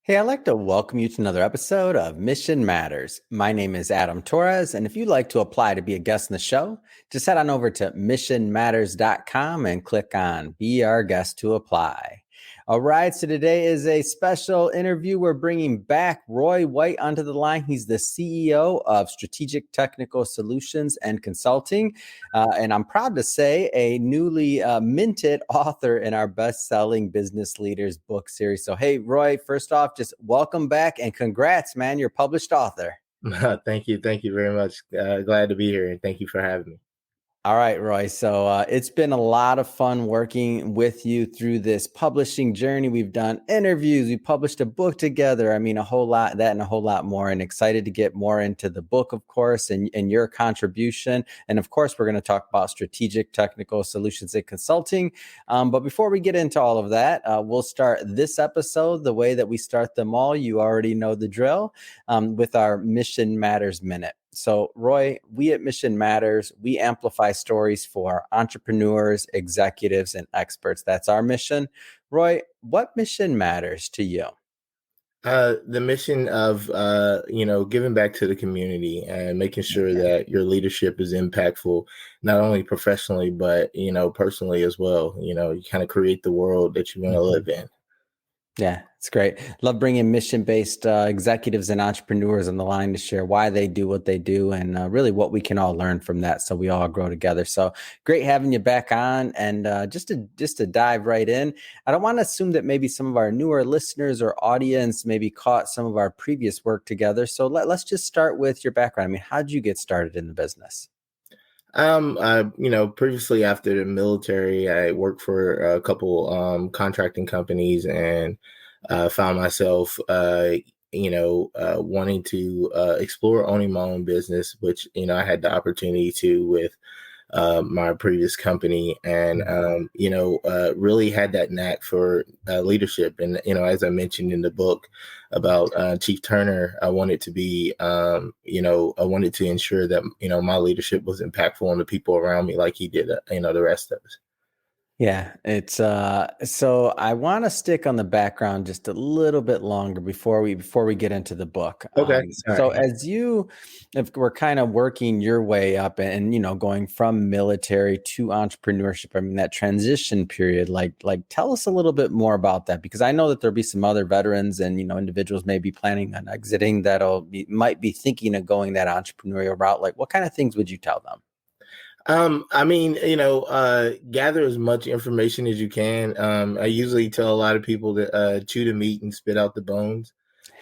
Hey, I'd like to welcome you to another episode of Mission Matters. My name is Adam Torres, and if you'd like to apply to be a guest in the show, just head on over to missionmatters.com and click on Be Our Guest to apply. All right, so today is a special interview. We're bringing back Roy White onto the line. He's the CEO of Strategic Technical Solutions and Consulting. And I'm proud to say a newly minted author in our best-selling Business Leaders book series. So, hey, Roy, first off, just welcome back and congrats, man. You're a published author. Thank you. Thank you very much. Glad to be here, and thank you for having me. All right, Roy. So it's been a lot of fun working with you through this publishing journey. We've done interviews, we published a book together. I mean, a whole lot, that and a whole lot more, and excited to get more into the book, of course, and your contribution. And of course, we're going to talk about strategic technical solutions and consulting. But before we get into all of that, we'll start this episode the way that we start them all. You already know the drill, with our Mission Matters Minute. So, Roy, we at Mission Matters, we amplify stories for entrepreneurs, executives, and experts. That's our mission. Roy, what mission matters to you? The mission of giving back to the community and making sure that your leadership is impactful, not only professionally but personally as well. You kind of create the world that you want to live in. Yeah, it's great. Love bringing mission-based executives and entrepreneurs on the line to share why they do what they do and really what we can all learn from that, so we all grow together. So great having you back on. And just to dive right in, I don't want to assume that maybe some of our newer listeners or audience maybe caught some of our previous work together. So let's just start with your background. I mean, how did you get started in the business? Previously after the military, I worked for a couple contracting companies and found myself, wanting to explore owning my own business, which, I had the opportunity to with my previous company, and really had that knack for leadership. And as I mentioned in the book about Chief Turner, I wanted to be, I wanted to ensure that my leadership was impactful on the people around me, like he did, the rest of us. Yeah, it's so I want to stick on the background just a little bit longer before we get into the book. Okay, all So right. if we're kind of working your way up and going from military to entrepreneurship, I mean that transition period, like tell us a little bit more about that, because I know that there'll be some other veterans and individuals may be planning on exiting might be thinking of going that entrepreneurial route. Like, what kind of things would you tell them? Gather as much information as you can. I usually tell a lot of people to chew the meat and spit out the bones.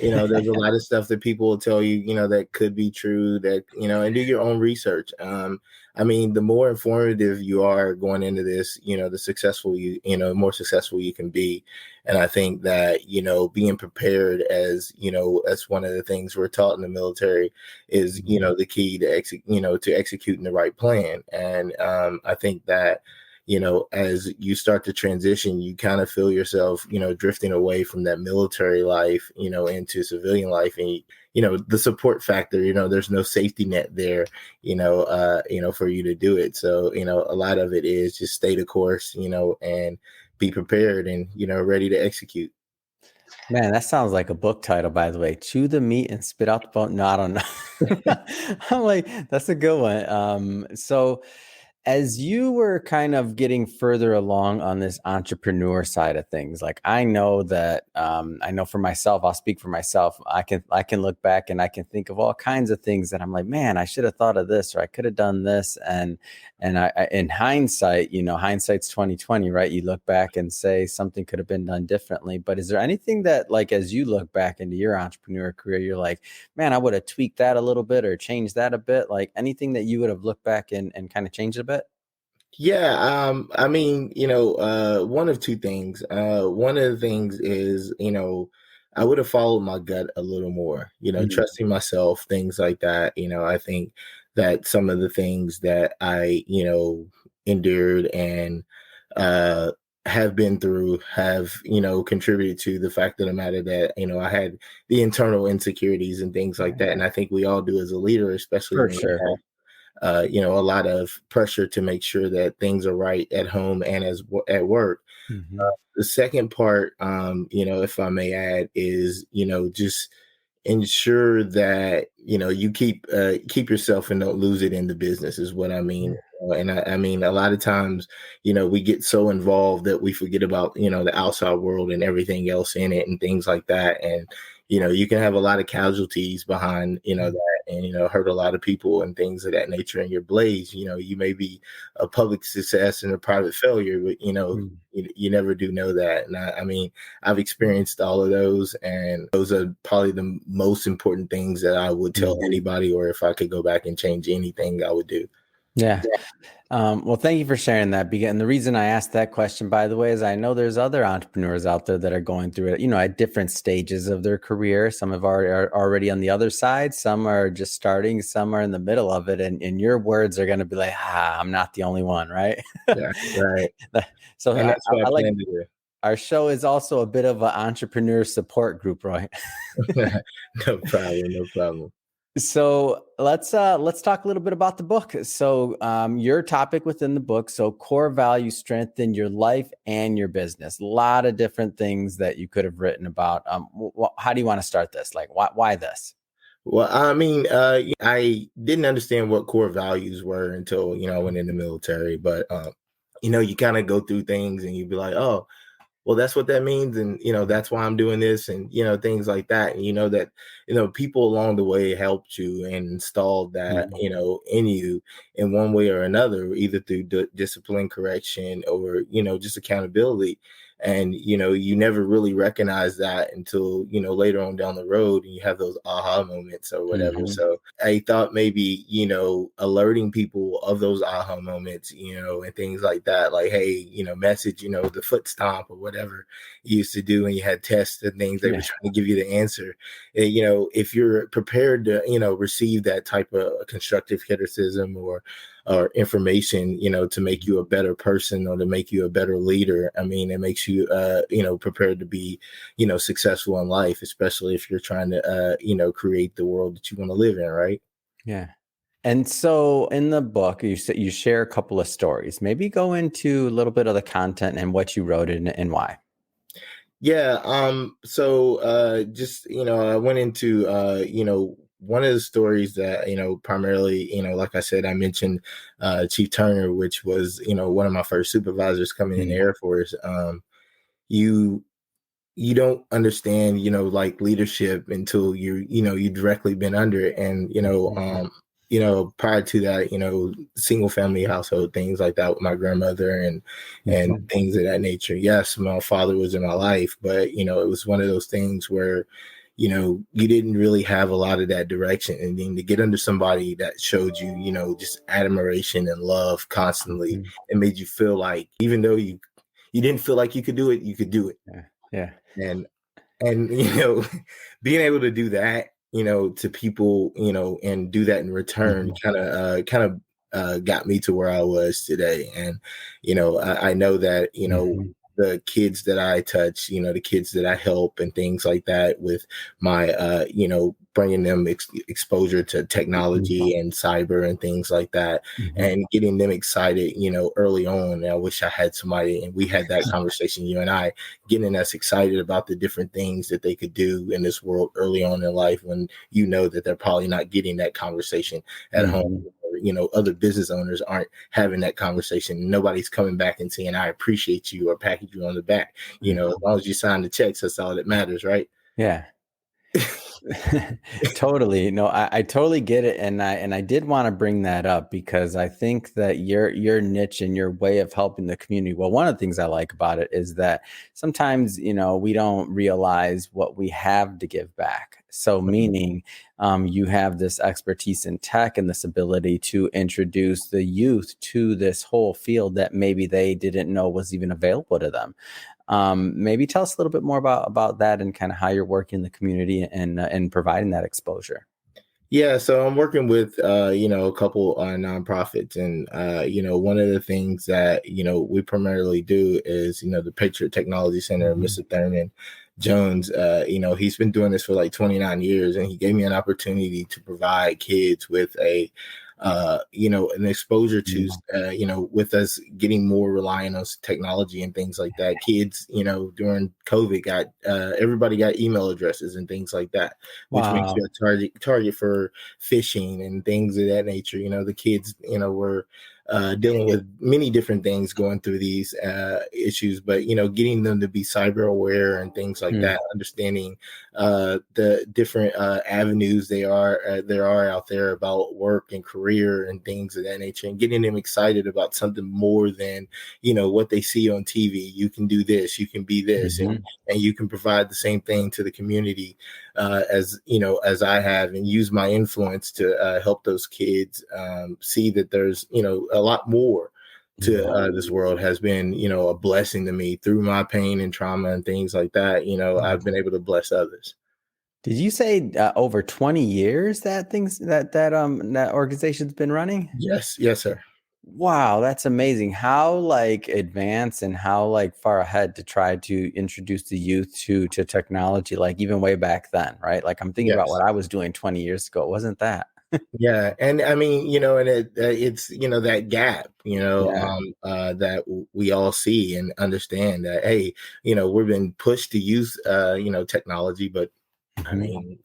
There's a lot of stuff that people will tell you, that could be true, that, and do your own research. The more informative you are going into this, the more successful you can be. And I think that, being prepared as one of the things we're taught in the military is, the key to to executing the right plan. And I think that, as you start to transition, you kind of feel yourself, drifting away from that military life, into civilian life. And, the support factor, there's no safety net there, for you to do it. So, a lot of it is just stay the course, and be prepared and, ready to execute. Man, that sounds like a book title, by the way. Chew the meat and spit out the bone. No, I don't know. I'm like, that's a good one. So as you were kind of getting further along on this entrepreneur side of things, like I know that I know for myself, I'll speak for myself. I can look back and I can think of all kinds of things that I'm like, man, I should have thought of this, or I could have done this. And I in hindsight, hindsight's 2020, right? You look back and say something could have been done differently. But is there anything that, like, as you look back into your entrepreneur career, you're like, man, I would have tweaked that a little bit or changed that a bit? Like anything that you would have looked back and kind of changed a bit? Yeah, one of two things. One of the things is, I would have followed my gut a little more, Mhm. trusting myself, things like that. I think that some of the things that I, endured and uh have been through have, contributed to the fact of the matter that, I had the internal insecurities and things like that. And I think we all do as a leader, especially For when we sure. have a lot of pressure to make sure that things are right at home and at work. Mhm. The second part, if I may add, is, just ensure that, you keep yourself and don't lose it in the business is what I mean. And I mean, a lot of times, we get so involved that we forget about, the outside world and everything else in it and things like that. And, you can have a lot of casualties behind, that, and, hurt a lot of people and things of that nature in your blaze. You may be a public success and a private failure, but, you never do know that. And I mean, I've experienced all of those, and those are probably the most important things that I would tell anybody, or if I could go back and change anything, I would do. Yeah. Well, thank you for sharing that. And the reason I asked that question, by the way, is I know there's other entrepreneurs out there that are going through it, at different stages of their career. Some are already on the other side. Some are just starting. Some are in the middle of it. And your words are going to be like, I'm not the only one, right? Yeah, right. So and that's what I like plan to do. Our show is also a bit of an entrepreneur support group, right? No problem. So let's talk a little bit about the book. So your topic within the book, so core values strengthen your life and your business. A lot of different things that you could have written about. How do you want to start this? Like, why this? Well, I mean, I didn't understand what core values were until, I went in the military. But, you kind of go through things and you'd be like, oh, well, that's what that means. And, that's why I'm doing this, and, things like that. And, that, people along the way helped you and installed that, in you in one way or another, either through discipline, correction, or, just accountability. And, you never really recognize that until, later on down the road, and you have those aha moments or whatever. So I thought maybe, alerting people of those aha moments, and things like that, like, hey, message, the foot stomp or whatever you used to do when you had tests and things, they were trying to give you the answer. And, if you're prepared to, receive that type of constructive criticism or information, to make you a better person or to make you a better leader, I mean, it makes you, prepared to be, successful in life, especially if you're trying to, create the world that you want to live in, right? Yeah. And so in the book, you share a couple of stories. Maybe go into a little bit of the content and what you wrote and why. Yeah. Just, I went into, one of the stories that, primarily, like I said, I mentioned Chief Turner, which was, one of my first supervisors coming in the Air Force. You don't understand, like leadership until you directly been under it. And, prior to that, single family household, things like that with my grandmother and things of that nature. Yes, my father was in my life, but, it was one of those things where, you didn't really have a lot of that direction. And then to get under somebody that showed you, just admiration and love constantly, it made you feel like, even though you didn't feel like you could do it, you could do it. Yeah. And being able to do that, to people, and do that in return kind of got me to where I was today. And, I know that, the kids that I touch, the kids that I help and things like that with my, bringing them exposure to technology and cyber and things like that, and getting them excited, early on. And I wish I had somebody, and we had that conversation, you and I, getting us excited about the different things that they could do in this world early on in life, when that they're probably not getting that conversation at home. Other business owners aren't having that conversation. Nobody's coming back and saying, I appreciate you, or patting you on the back. As long as you sign the checks, that's all that matters, right? Yeah. Totally. No, I totally get it. And I did want to bring that up because I think that your niche and your way of helping the community. Well, one of the things I like about it is that sometimes, we don't realize what we have to give back. So meaning you have this expertise in tech and this ability to introduce the youth to this whole field that maybe they didn't know was even available to them. Maybe tell us a little bit more about that and kind of how you're working in the community and providing that exposure. Yeah, so I'm working with a couple nonprofits, and one of the things that we primarily do is the Patriot Technology Center, Mr. Thurman Jones. He's been doing this for like 29 years, and he gave me an opportunity to provide kids with a an exposure to, Yeah. with us getting more reliant on technology and things like that. Kids, during COVID everybody got email addresses and things like that, which makes Wow. you a target for phishing and things of that nature. The kids, were dealing with many different things going through these issues, but getting them to be cyber aware and things like Mm. that, understanding the different avenues there are out there about work and career and things of that nature, and getting them excited about something more than what they see on TV. You can do this, you can be this, Mhm. and you can provide the same thing to the community as I have, and use my influence to help those kids see that there's a lot more to Yeah. this world. Has been a blessing to me through my pain and trauma and things like that. I've been able to bless others. Did you say over 20 years that that organization's been running? Yes, sir. Wow, that's amazing. How like advanced and how like far ahead to try to introduce the youth to technology, like even way back then, right? Like I'm thinking about Yes. what I was doing 20 years ago. It wasn't that. Yeah, and I mean, and it's that gap, Yeah. that we all see and understand that, hey, we've been pushed to use technology, but I Mhm.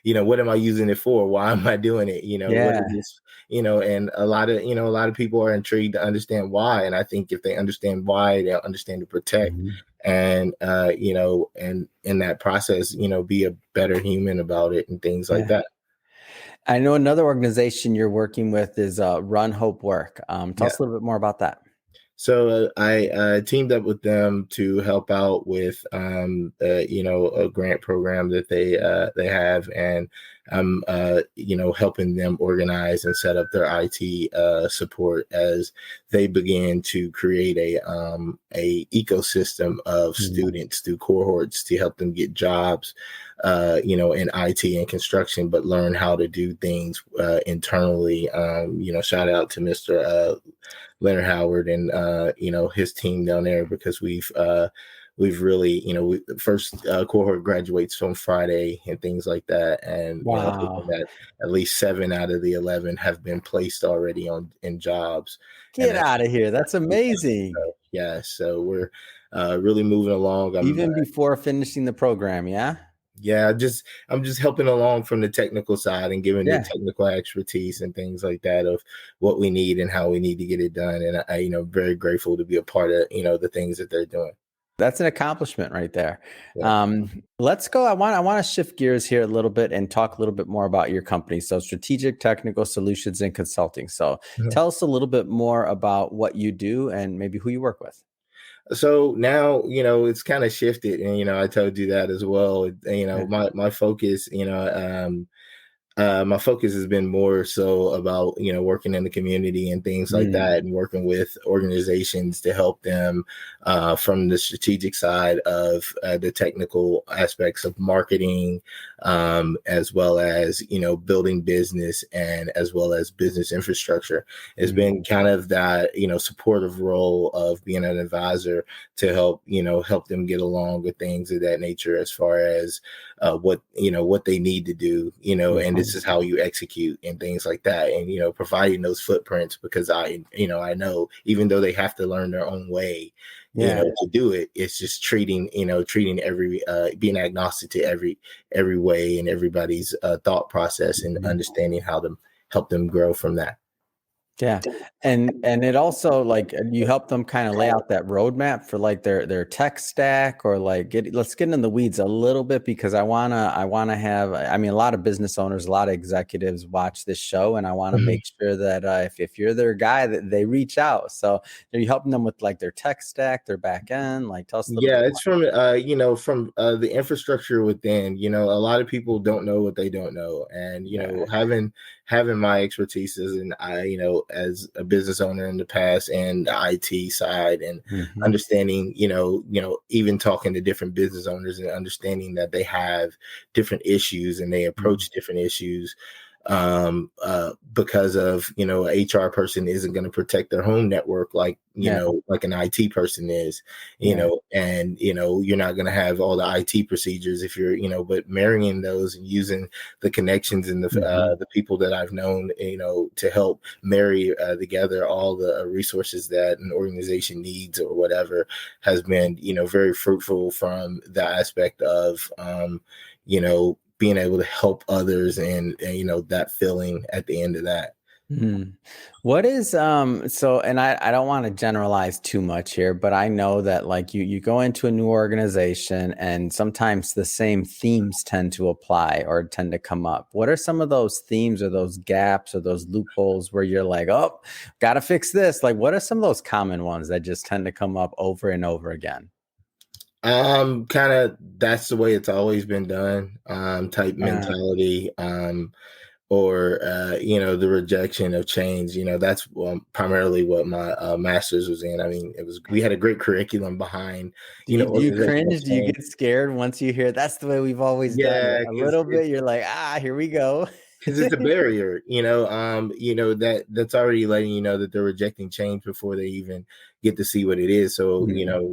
mean, what am I using it for? Why am I doing it? What Yeah. is this? And a lot of people are intrigued to understand why. And I think if they understand why, they'll understand to protect, Mhm. and and in that process, be a better human about it and things like Yeah. that. I know another organization you're working with is Run Hope Work. Tell Yeah. us a little bit more about that. So I teamed up with them to help out with a grant program that they have, and I'm helping them organize and set up their IT support as they begin to create a ecosystem of Mm. students through cohorts to help them get jobs, in IT and construction, but learn how to do things internally. Shout out to Mr. Leonard Howard and his team down there, because we've really the first cohort graduates on Friday and things like that, and hoping Wow. that at least 7 out of the 11 have been placed already in jobs, and Get out of here. That's amazing. so we're really moving along. Even before finishing the program, yeah? I'm just helping along from the technical side and giving the Yeah. technical expertise and things like that of what we need and how we need to get it done. And I very grateful to be a part of, the things that they're doing. That's an accomplishment right there. Yeah. Let's go. I want to shift gears here a little bit and talk a little bit more about your company. So, Strategic Technical Solutions and Consulting. So, Mhm. tell us a little bit more about what you do and maybe who you work with. So now, it's kind of shifted, and, I told you that as well. Yeah. My focus, my focus has been more so about working in the community and things like Mm. that, and working with organizations to help them from the strategic side of the technical aspects of marketing, as well as building business, and as well as business infrastructure. It's Mm. been kind of that supportive role of being an advisor to help them get along with things of that nature, as far as what they need to do, and this Mhm. is how you execute and things like that, and providing those footprints, because I know, even though they have to learn their own way, Yeah. to do it, it's just treating every being agnostic to every way and everybody's thought process, and Mhm. understanding how to help them grow from that. Yeah. And it also like you help them kind of lay out that roadmap for like their tech stack, or like let's get in the weeds a little bit, because I wanna have, I mean, a lot of business owners, a lot of executives watch this show, and I want to Mhm. make sure that if you're their guy, that they reach out. So are you helping them with like their tech stack, their back end? Like tell us a little Yeah, bit it's from the infrastructure within. A lot of people don't know what they don't know, and more. having my expertise as as a business owner in the past, and the IT side, and Mhm. understanding, even talking to different business owners and understanding that they have different issues and they Mhm. approach different issues because of, a HR person isn't going to protect their home network like, Yeah. like an IT person is, Yeah. and, you're not going to have all the IT procedures if you're, but marrying those and using the connections and the people that I've known, to help marry together all the resources that an organization needs or whatever has been, very fruitful from the aspect of, being able to help others and that feeling at the end of that. What is so, and I don't want to generalize too much here, but I know that like you go into a new organization and sometimes the same themes tend to apply or tend to come up. What are some of those themes or those gaps or those loopholes where you're like, oh, gotta fix this? Like, what are some of those common ones that just tend to come up over and over again? Kind of that's the way it's always been done, type Uh, mentality, or the rejection of change. That's primarily what my master's was in. I mean, we had a great curriculum behind do you organizational cringe? Do you change. get scared once you hear that's the way we've always done it? Yeah, A because little bit, you're like, here we go. it's a barrier, that's already letting you know that they're rejecting change before they even get to see what it is. So Mhm.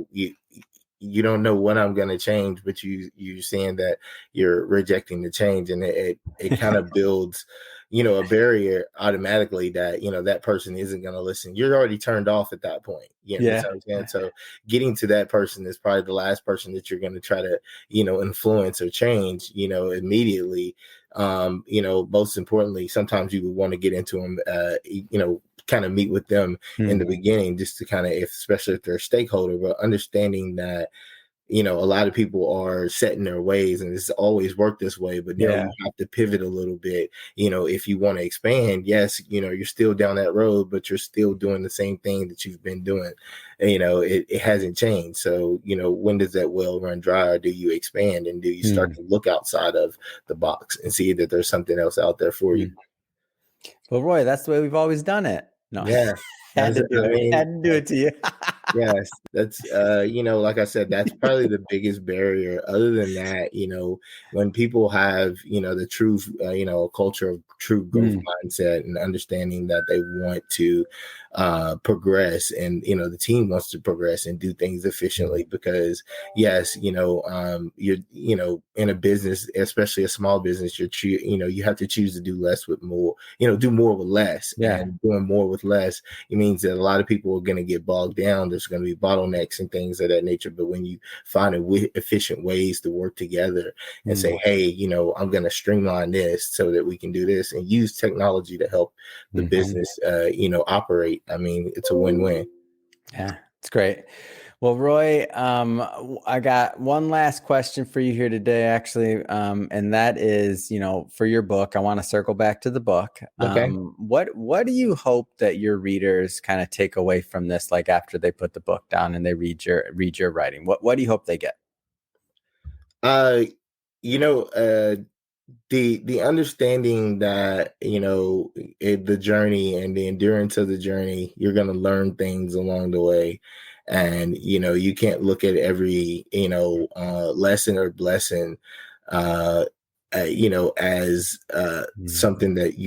you don't know what I'm going to change, but you're saying that you're rejecting the change, and it kind of builds a barrier automatically that that person isn't going to listen. You're already turned off at that point. Yeah. So I'm saying, so getting to that person is probably the last person that you're going to try to influence or change immediately. Most importantly, sometimes you would want to get into them, kind of meet with them in the Mm. beginning just to kind of, especially if they're a stakeholder, but understanding that a lot of people are set in their ways and it's always worked this way, but now Yeah. you have to pivot a little bit. If you want to expand, yes, you're still down that road, but you're still doing the same thing that you've been doing. It hasn't changed. So when does that well run dry, or do you expand and do you start Mm. to look outside of the box and see that there's something else out there for you? Mm. Well, Roy, that's the way we've always done it. No, Yeah. had to do I it. mean, Had to do it to you. yes, that's like I said, that's probably the biggest barrier. Other than that, when people have, the true, a culture of true growth Mm. mindset and understanding that they want to progress, and the team wants to progress and do things efficiently, because yes, you're in a business, especially a small business, you have to choose to do less with more, do more with less, Yeah. and doing more with less, it means that a lot of people are going to get bogged down. There's going to be bottlenecks and things of that nature. But when you find efficient ways to work together and say, Mm. hey, I'm going to streamline this so that we can do this, and use technology to help the Mhm. business, operate. I mean, it's a win-win. Yeah, it's great. Well, Roy, I got one last question for you here today, actually, and that is, for your book. I want to circle back to the book. Okay. What do you hope that your readers kind of take away from this, like after they put the book down and they read your writing? What do you hope they get? Uh, you know, uh, the understanding that the journey and the endurance of the journey, you're going to learn things along the way, and you can't look at every lesson or blessing uh as Mm. something that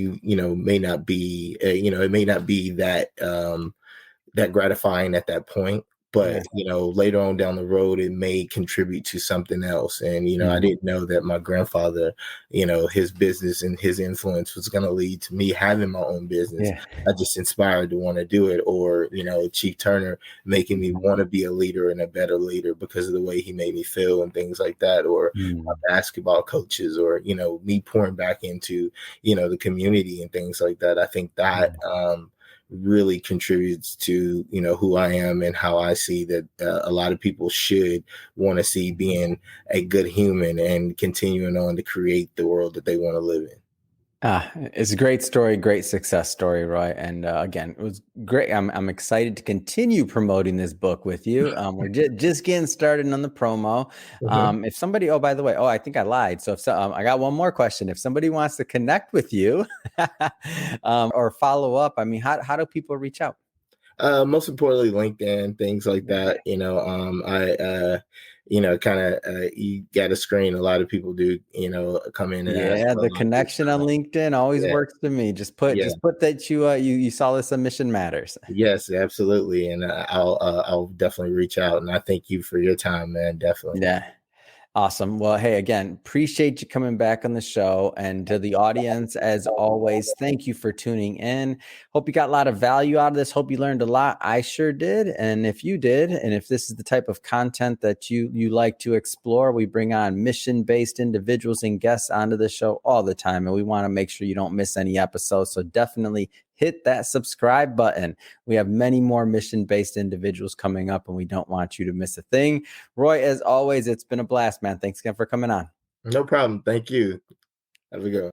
may not be, it may not be that gratifying at that point. Yeah. But later on down the road, it may contribute to something else. And I Mm. didn't know that my grandfather, his business and his influence was going to lead to me having my own business. Yeah. I just inspired to want to do it. Or Chief Turner making me want to be a leader and a better leader because of the way he made me feel and things like that. Or my Mm. basketball coaches, or me pouring back into the community and things like that. I think that really contributes to who I am and how I see that a lot of people should want to see being a good human and continuing on to create the world that they want to live in. It's a great story, great success story, Roy. And again, it was great. I'm excited to continue promoting this book with you. We're just getting started on the promo. Mhm. If somebody, oh, by the way, I think I lied. So I got one more question. If somebody wants to connect with you or follow up, I mean, how do people reach out? Most importantly, LinkedIn, things like that. I kind of you got to screen. A lot of people do, come in and ask Yeah, for a the lot of this connection on stuff. LinkedIn always Yeah, works to me. Just yeah, put that you saw the submission matters. yes, absolutely. And I'll definitely reach out. And I thank you for your time, man. Definitely. Yeah. Awesome. Well, hey, again, appreciate you coming back on the show. And to the audience, as always, thank you for tuning in. Hope you got a lot of value out of this. Hope you learned a lot. I sure did. And if you did, and if this is the type of content that you like to explore, we bring on mission-based individuals and guests onto the show all the time. And we want to make sure you don't miss any episodes. So definitely hit that subscribe button. We have many more mission-based individuals coming up, and we don't want you to miss a thing. Roy, as always, it's been a blast, man. Thanks again for coming on. No problem. Thank you. Have a good one.